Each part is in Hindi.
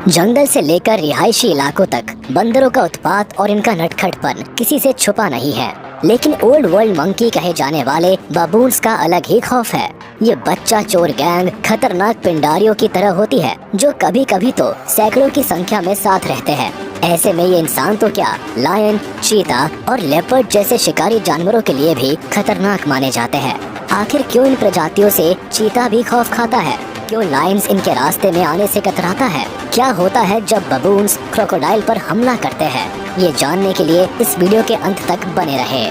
जंगल से लेकर रिहायशी इलाकों तक बंदरों का उत्पात और इनका नटखटपन किसी से छुपा नहीं है। लेकिन ओल्ड वर्ल्ड मंकी कहे जाने वाले बबून्स का अलग ही खौफ है। ये बच्चा चोर गैंग खतरनाक पिंडारियों की तरह होती है जो कभी कभी तो सैकड़ों की संख्या में साथ रहते हैं। ऐसे में ये इंसान तो क्या, लायन, चीता और लेपर्ड जैसे शिकारी जानवरों के लिए भी खतरनाक माने जाते हैं। आखिर क्यों इन प्रजातियों से चीता भी खौफ खाता है? क्यों लायंस इनके रास्ते में आने से कतराता है? क्या होता है जब बबून्स क्रोकोडाइल पर हमला करते हैं? ये जानने के लिए इस वीडियो के अंत तक बने रहे।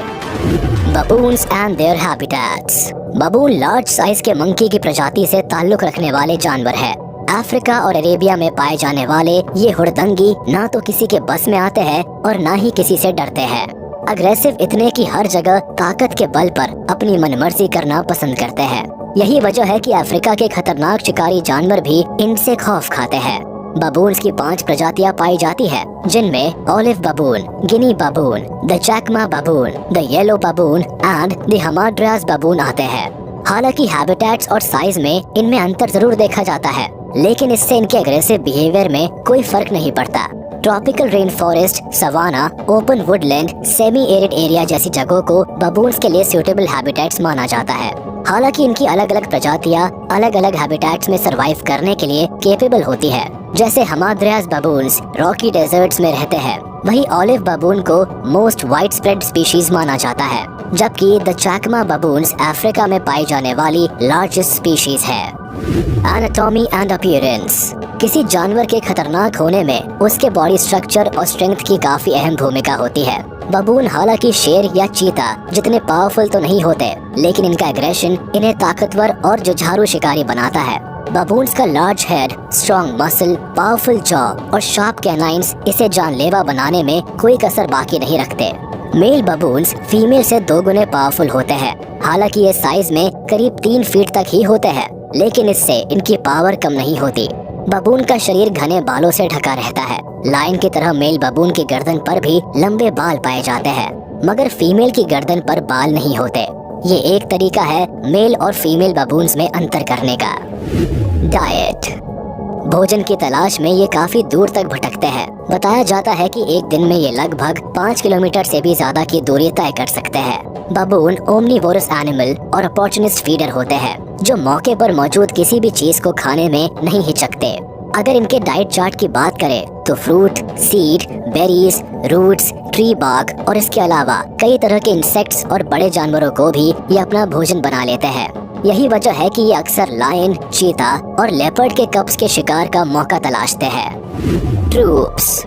Baboons and there habitats. बबून large size के मंकी की प्रजाति से ताल्लुक रखने वाले जानवर है। अफ्रीका और अरेबिया में पाए जाने वाले ये हुड़दंगी ना तो किसी के बस में आते हैं और ना ही किसी से डरते हैं। अग्रेसिव इतने की हर जगह ताकत के बल पर अपनी मनमर्जी करना पसंद करते हैं। यही वजह है कि अफ्रीका के खतरनाक शिकारी जानवर भी इनसे खौफ खाते हैं। बबून्स की 5 प्रजातियां पाई जाती है, जिनमें olive baboon, guinea baboon, the chacma baboon, the yellow baboon and the hamadryas baboon आते हैं। हालांकि हैबिटेट्स और साइज में इनमें अंतर जरूर देखा जाता है, लेकिन इससे इनके अग्रेसिव बिहेवियर में कोई फर्क नहीं पड़ता। Tropical rain forest, savanna, open woodland, semi arid area जैसी जगहों को बबून्स के लिए सूटेबल हैबिटेट्स माना जाता है। हालांकि इनकी अलग अलग प्रजातियां अलग अलग हैबिटेट्स में सरवाइव करने के लिए कैपेबल होती है। जैसे हमाद्रास बबून्स रॉकी डेजर्ट्स में रहते हैं, वही ऑलिव बबून को मोस्ट वाइड स्प्रेड स्पीशीज माना जाता है, जबकि द चैकमा बबून्स अफ्रीका में पाई जाने वाली लार्जेस्ट स्पीशीज है। Anatomy and appearance. किसी जानवर के खतरनाक होने में उसके बॉडी स्ट्रक्चर और स्ट्रेंथ की काफी अहम भूमिका होती है। बबून हालांकि शेर या चीता जितने पावरफुल तो नहीं होते, लेकिन इनका एग्रेशन इन्हें ताकतवर और जुझारू शिकारी बनाता है। बबून्स का large head, strong muscle, powerful jaw और शार्प कैनाइन्स इसे जानलेवा बनाने में कोई कसर बाकी नहीं रखते। मेल बबून्स फीमेल से 2 गुने पावरफुल होते हैं। हालांकि ये साइज में करीब 3 फीट तक ही होते हैं, लेकिन इससे इनकी पावर कम नहीं होती। बबून का शरीर घने बालों से ढका रहता है। लायन की तरह मेल बबून की गर्दन पर भी लंबे बाल पाए जाते हैं, मगर फीमेल की गर्दन पर बाल नहीं होते। ये एक तरीका है मेल और फीमेल बबून्स में अंतर करने का। डाइट। भोजन की तलाश में ये काफी दूर तक भटकते हैं। बताया जाता है कि एक दिन में ये लगभग 5 किलोमीटर से भी ज्यादा की दूरी तय कर सकते हैं। बबून ओमनीवोरस एनिमल और अपॉर्चुनिस्ट फीडर होते हैं, जो मौके पर मौजूद किसी भी चीज को खाने में नहीं हिचकते। अगर इनके डाइट चार्ट की बात करें तो fruit, seed, berries, roots, tree bark और इसके अलावा कई तरह के इंसेक्ट्स और बड़े जानवरों को भी ये अपना भोजन बना लेते हैं। यही वजह है कि ये अक्सर लायन, चीता और लेपर्ड के कब्ज के शिकार का मौका तलाशते हैं। ट्रूप्स।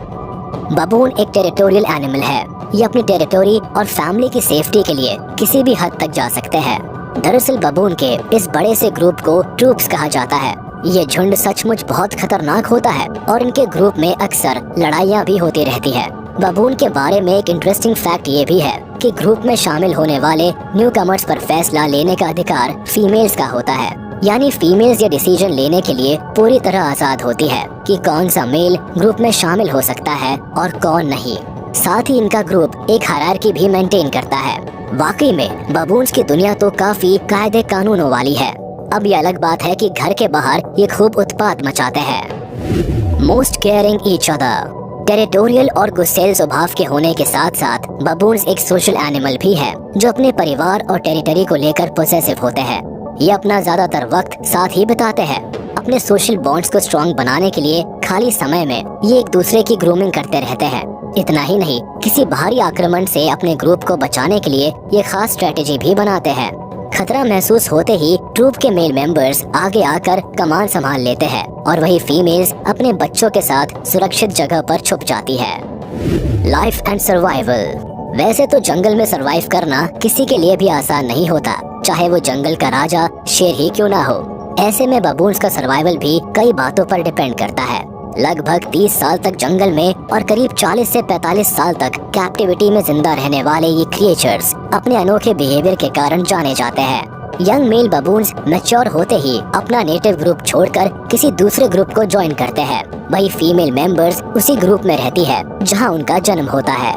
बबून एक टेरिटोरियल एनिमल है। ये अपनी टेरिटोरी और फैमिली की सेफ्टी के लिए किसी भी हद तक जा सकते हैं। दरअसल बबून के इस बड़े से ग्रुप को ट्रूप्स कहा जाता है। ये झुंड सचमुच बहुत खतरनाक होता है और इनके ग्रुप में अक्सर लड़ाइयाँ भी होती रहती है। बबून के बारे में एक इंटरेस्टिंग फैक्ट ये भी है कि ग्रुप में शामिल होने वाले न्यू कमर्स पर फैसला लेने का अधिकार फीमेल्स का होता है। यानी फीमेल्स ये डिसीजन लेने के लिए पूरी तरह आजाद होती है कि कौन सा मेल ग्रुप में शामिल हो सकता है और कौन नहीं। साथ ही इनका ग्रुप एक हायरार्की भी मेंटेन करता है। वाकई में बबून्स की दुनिया तो काफी कायदे कानूनों वाली है। अब ये अलग बात है कि घर के बाहर ये खूब उत्पात मचाते हैं। Most caring each other. Territorial और गुस्सैल स्वभाव के होने के साथ साथ बबून्स एक सोशल एनिमल भी है, जो अपने परिवार और टेरिटरी को लेकर पोसेसिव होते हैं। ये अपना ज्यादातर वक्त साथ ही बिताते हैं। अपने सोशल बॉन्ड्स को स्ट्रॉन्ग बनाने के लिए खाली समय में ये एक दूसरे की ग्रूमिंग करते रहते हैं। इतना ही नहीं, किसी बाहरी आक्रमण से अपने ग्रुप को बचाने के लिए ये खास स्ट्रेटेजी भी बनाते हैं। खतरा महसूस होते ही ट्रूप के मेल मेंबर्स आगे आकर कमान संभाल लेते हैं और वही फीमेल्स अपने बच्चों के साथ सुरक्षित जगह पर छुप जाती है। Life and survival. वैसे तो जंगल में सरवाइव करना किसी के लिए भी आसान नहीं होता, चाहे वो जंगल का राजा शेर ही क्यों ना हो। ऐसे में बबून्स का सर्वाइवल भी कई बातों पर डिपेंड करता है। लगभग 30 साल तक जंगल में और करीब 40 से 45 साल तक कैप्टिविटी में जिंदा रहने वाले ये क्रिएचर्स अपने अनोखे बिहेवियर के कारण जाने जाते हैं। यंग मेल बबून्स मैच्योर होते ही अपना नेटिव ग्रुप छोड़कर किसी दूसरे ग्रुप को ज्वाइन करते हैं। वही फीमेल मेंबर्स उसी ग्रुप में रहती है जहां उनका जन्म होता है।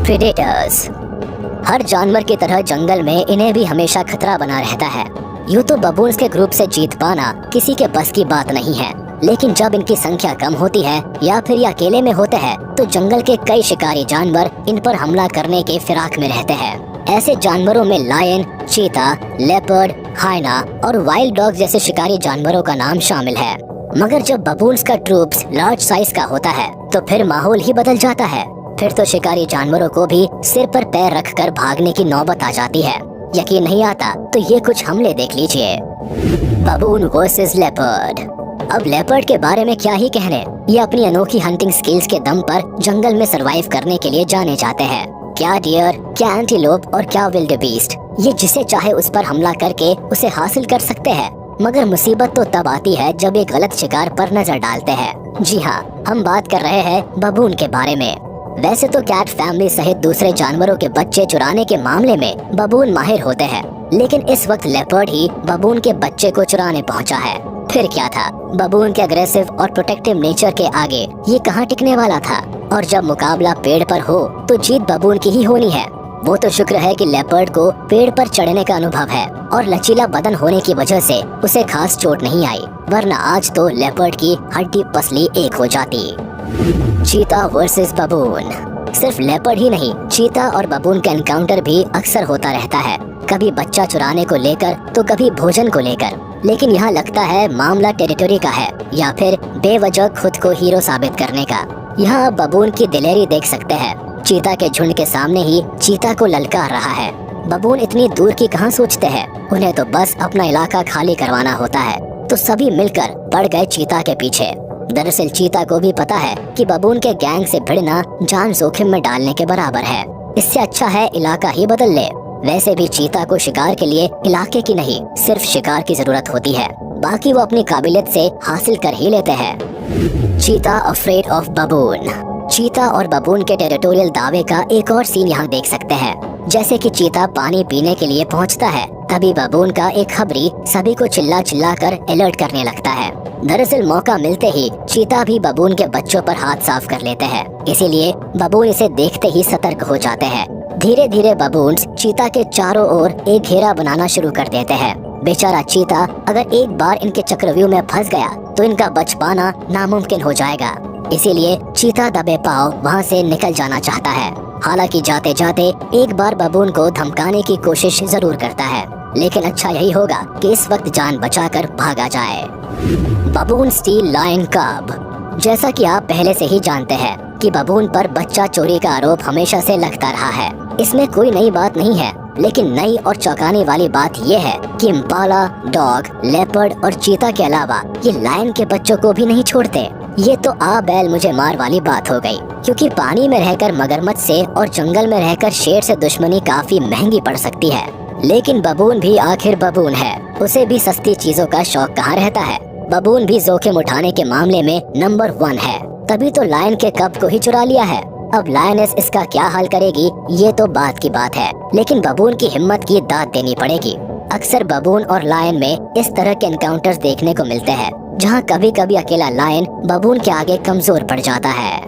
प्रेडेटर्स। हर जानवर की तरह जंगल में इन्हें भी हमेशा खतरा बना रहता है। यूँ तो बबून्स के ग्रुप से जीत पाना किसी के बस की बात नहीं है, लेकिन जब इनकी संख्या कम होती है या फिर ये अकेले में होते हैं तो जंगल के कई शिकारी जानवर इन पर हमला करने के फिराक में रहते हैं। ऐसे जानवरों में लायन, चीता, लेपर्ड, हाइना और वाइल्ड डॉग जैसे शिकारी जानवरों का नाम शामिल है। मगर जब बबून्स का ट्रूप्स लार्ज साइज का होता है तो फिर माहौल ही बदल जाता है। फिर तो शिकारी जानवरों को भी सिर पर पैर रखकर भागने की नौबत आ जाती है। यकीन नहीं आता तो ये कुछ हमले देख लीजिए। बबून वर्सेस लेपर्ड। अब लेपर्ड के बारे में क्या ही कहने, ये अपनी अनोखी हंटिंग स्किल्स के दम पर जंगल में सरवाइव करने के लिए जाने जाते हैं। क्या डियर, क्या एंटीलोप और क्या विल्ड बीस्ट, ये जिसे चाहे उस पर हमला करके उसे हासिल कर सकते हैं। मगर मुसीबत तो तब आती है जब एक गलत शिकार पर नजर डालते हैं। जी हाँ, हम बात कर रहे हैं बबून के बारे में। वैसे तो कैट फैमिली सहित दूसरे जानवरों के बच्चे चुराने के मामले में बबून माहिर होते हैं, लेकिन इस वक्त लेपर्ड ही बबून के बच्चे को चुराने पहुंचा है। फिर क्या था, बबून के अग्रेसिव और प्रोटेक्टिव नेचर के आगे ये कहाँ टिकने वाला था। और जब मुकाबला पेड़ पर हो तो जीत बबून की ही होनी है। वो तो शुक्र है कि लेपर्ड को पेड़ पर चढ़ने का अनुभव है और लचीला बदन होने की वजह से उसे खास चोट नहीं आई, वरना आज तो लेपर्ड की हड्डी पसली एक हो जाती। चीता वर्सेस बबून। सिर्फ लेपर्ड ही नहीं, चीता और बबून का एनकाउंटर भी अक्सर होता रहता है, कभी बच्चा चुराने को लेकर तो कभी भोजन को लेकर। लेकिन यहाँ लगता है मामला टेरिटरी का है या फिर बेवजह खुद को हीरो साबित करने का। यहाँ आप बबून की दिलेरी देख सकते हैं। चीता के झुंड के सामने ही चीता को ललकार रहा है। बबून इतनी दूर की कहाँ सोचते हैं, उन्हें तो बस अपना इलाका खाली करवाना होता है। तो सभी मिलकर पड़ गए चीता के पीछे। दरअसल चीता को भी पता है कि बबून के गैंग से भिड़ना जान जोखिम में डालने के बराबर है। इससे अच्छा है इलाका ही बदल ले। वैसे भी चीता को शिकार के लिए इलाके की नहीं, सिर्फ शिकार की जरूरत होती है, बाकी वो अपनी काबिलियत से हासिल कर ही लेते हैं। चीता अफ्रेड ऑफ बबून। चीता और बबून के टेरिटोरियल दावे का एक और सीन यहाँ देख सकते हैं। जैसे कि चीता पानी पीने के लिए पहुँचता है, तभी बबून का एक खबरी सभी को चिल्ला चिल्ला कर अलर्ट करने लगता है। दरअसल मौका मिलते ही चीता भी बबून के बच्चों पर हाथ साफ कर लेते हैं, इसीलिए बबून इसे देखते ही सतर्क हो जाते हैं। धीरे धीरे बबून्स चीता के चारों ओर एक घेरा बनाना शुरू कर देते हैं। बेचारा चीता अगर एक बार इनके चक्रव्यूह में फंस गया तो इनका बच पाना नामुमकिन हो जाएगा। इसीलिए चीता दबे पांव वहाँ से निकल जाना चाहता है। हालांकि जाते जाते एक बार बबून को धमकाने की कोशिश जरूर करता है, लेकिन अच्छा यही होगा कि इस वक्त जान बचाकर भागा जाए। बबून स्टील लायन कब। जैसा कि आप पहले से ही जानते हैं कि बबून पर बच्चा चोरी का आरोप हमेशा से लगता रहा है। इसमें कोई नई बात नहीं है, लेकिन नई और चौंकाने वाली बात ये है कि इम्पाला, डॉग, लेपर्ड और चीता के अलावा ये लायन के बच्चों को भी नहीं छोड़ते। ये तो आ बैल मुझे मार वाली बात हो गई, क्योंकि पानी में रहकर मगरमच्छ से और जंगल में रहकर शेर से दुश्मनी काफी महंगी पड़ सकती है। लेकिन बबून भी आखिर बबून है, उसे भी सस्ती चीजों का शौक कहाँ रहता है। बबून भी जोखिम उठाने के मामले में नंबर 1 है, तभी तो लायन के कब को ही चुरा लिया है। अब लायनेस इसका क्या हाल करेगी ये तो बात की बात है, लेकिन बबून की हिम्मत की दाद देनी पड़ेगी। अक्सर बबून और लायन में इस तरह के एनकाउंटर्स देखने को मिलते हैं, जहां कभी कभी अकेला लायन बबून के आगे कमजोर पड़ जाता है।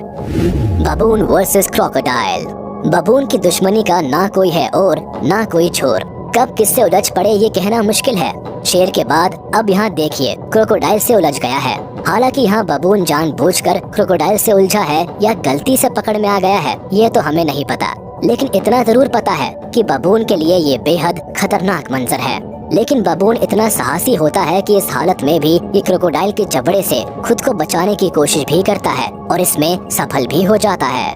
बबून वर्सेस क्रोकोडाइल। बबून की दुश्मनी का ना कोई है और ना कोई छोर, कब किससे उलझ पड़े ये कहना मुश्किल है। शेर के बाद अब यहाँ देखिए क्रोकोडाइल से उलझ गया है। हालांकि यहाँ बबून जानबूझकर क्रोकोडाइल से उलझा है या गलती से पकड़ में आ गया है ये तो हमें नहीं पता, लेकिन इतना जरूर पता है कि बबून के लिए ये बेहद खतरनाक मंजर है। लेकिन बबून इतना साहसी होता है कि इस हालत में भी ये क्रोकोडाइल के जबड़े से खुद को बचाने की कोशिश भी करता है और इसमें सफल भी हो जाता है।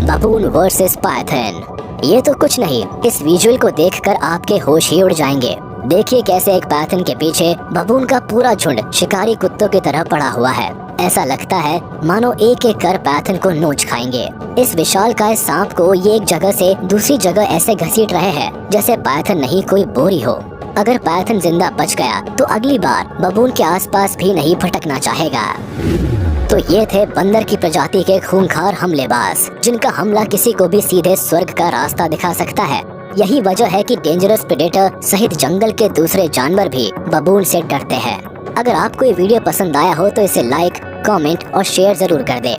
बबून वर्सेस पाइथन। ये तो कुछ नहीं, इस विजुअल को देखकर आपके होश ही उड़ जाएंगे। देखिए कैसे एक पाइथन के पीछे बबून का पूरा झुंड शिकारी कुत्तों की तरह पड़ा हुआ है। ऐसा लगता है मानो एक एक कर पाइथन को नोच खाएंगे। इस विशालकाय सांप को ये एक जगह से दूसरी जगह ऐसे घसीट रहे हैं जैसे पाइथन नहीं कोई बोरी हो। अगर पाइथन जिंदा बच गया तो अगली बार बबून के आसपास भी नहीं भटकना चाहेगा। तो ये थे बंदर की प्रजाति के खूंखार हमलेबाज, जिनका हमला किसी को भी सीधे स्वर्ग का रास्ता दिखा सकता है। यही वजह है कि डेंजरस प्रेडेटर सहित जंगल के दूसरे जानवर भी बबून से डरते हैं। अगर आपको ये वीडियो पसंद आया हो तो इसे लाइक, कमेंट और शेयर जरूर कर दे।